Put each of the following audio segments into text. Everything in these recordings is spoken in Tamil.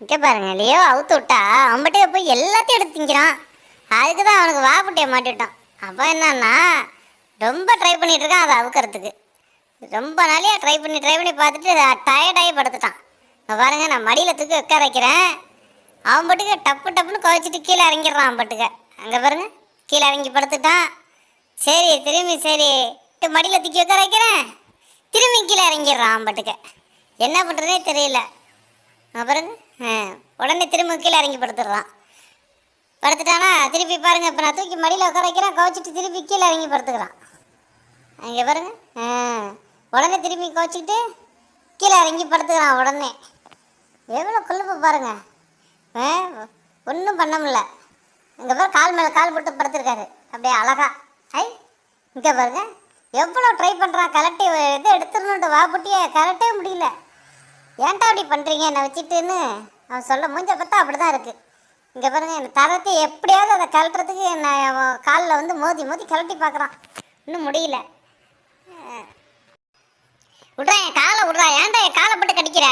இங்கே பாருங்க லியோ அவுத்து விட்டா அவன்கிட்ட போய் எல்லாத்தையும் எடுத்து திங்கிறான். அதுக்கு தான் அவனுக்கு வாப்புட்டியை மாட்டிவிட்டான். அப்போ என்னன்னா ரொம்ப ட்ரை பண்ணிட்டு இருக்கான் அதை அவுக்கிறதுக்கு. ரொம்ப நாளையாக ட்ரை பண்ணி பார்த்துட்டு டயர்டாகி படுத்துட்டான். இப்போ பாருங்க நான் மடியில் தூக்கி உட்கார வைக்கிறேன். அவன் பட்டுக்கு டப்புன்னு குறைச்சிட்டு கீழே இறங்கிடுறான். அவன் பட்டுக்க அங்கே பாருங்க கீழே இறங்கி படுத்துட்டான். சரி திரும்பி சரி மடியில் தூக்கி உட்கார வைக்கிறேன். திரும்பி கீழே இறங்கிடுறான். அவன் பட்டுக்க என்ன பண்ணுறதே தெரியல. பாருங்க உடனே திரும்ப கீழே இறங்கி படுத்துட்டானா திருப்பி பாருங்க. இப்போ நான் தூக்கி மடியில் உட்கார வைக்கிறேன், குவச்சிட்டு திருப்பி கீழே இறங்கி படுத்துக்கிறான். அங்கே பாருங்க உடனே திரும்பி குவச்சிக்கிட்டு கீழே இறங்கி படுத்துக்கிறான். உடனே எவ்வளோ கொழுப்பு பாருங்க. ஒன்றும் பண்ண முடியல. இங்கே பாரு கால் மேலே கால் போட்டு படுத்துருக்காரு அப்படியே அழகா. இங்கே பாருங்க எவ்வளோ ட்ரை பண்ணுறான். கலட்டி இது எடுத்துடணுன்ட்டு வாப்புட்டியே கலட்டவே முடியல. ஏன்டா அப்படி பண்ணுறீங்க என்னை வச்சுட்டுன்னு அவன் சொல்ல மூஞ்ச பார்த்தா அப்படி தான் இருக்குது. இங்கே பாருங்கள் என்னை தரத்தை எப்படியாவது அதை கலட்டுறதுக்கு என்னை காலில் வந்து மோதி கலட்டி பார்க்குறான். இன்னும் முடியல. விட்றா என் காலை விட்றா. ஏன்டா என் காலை போட்டு கடிக்கிற?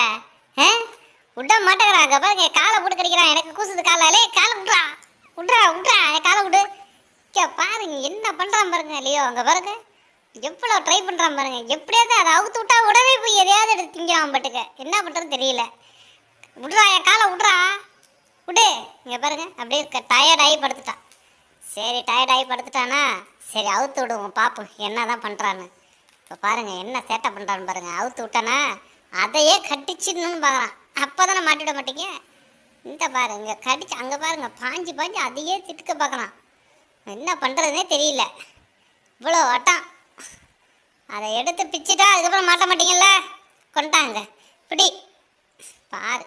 விட மாட்டேங்கிறான். அங்கே பாருங்க என் காலை போட்டு கடிக்கிறான். எனக்கு கூசுது காலாலே. காலை விட்றா என் காலை விடு. பாருங்க என்ன பண்ணுறான் பாருங்க இல்லையோ. அங்கே பாருங்க எவ்வளோ ட்ரை பண்ணுறான் பாருங்க. எப்படியாவது அதை அவுத்து விட்டா உடனே போய் எதையாவது எடுத்து திங்கிறான் பட்டுக்க. என்ன பண்ணுறதுன்னு தெரியல. விட்றா என் காலை விட்றா விடு. இங்கே பாருங்க அப்படியே டயர்டாகி படுத்துட்டான். சரி டயர்டாகி படுத்துட்டானா சரி அவுத்து விடுவோம் பார்ப்போம் என்ன தான் பண்ணுறான்னு. இப்போ பாருங்கள் என்ன சேட்டை பண்ணுறான்னு பாருங்கள். அவுத்து விட்டானா அதையே கட்டிச்சிடணும்னு பார்க்குறான். அப்போ தானே மாட்டிவிட மாட்டீங்க. இந்த பாருங்க கடிச்சு அங்கே பாருங்கள் பாஞ்சு அதையே திட்டுக்க பார்க்குறான். என்ன பண்ணுறதுனே தெரியல. இவ்வளோ வட்டம் அதை எடுத்து பிச்சுட்டா அதுக்கப்புறம் மாட்ட மாட்டீங்கல்ல. கொண்டாங்க இப்படி பாரு.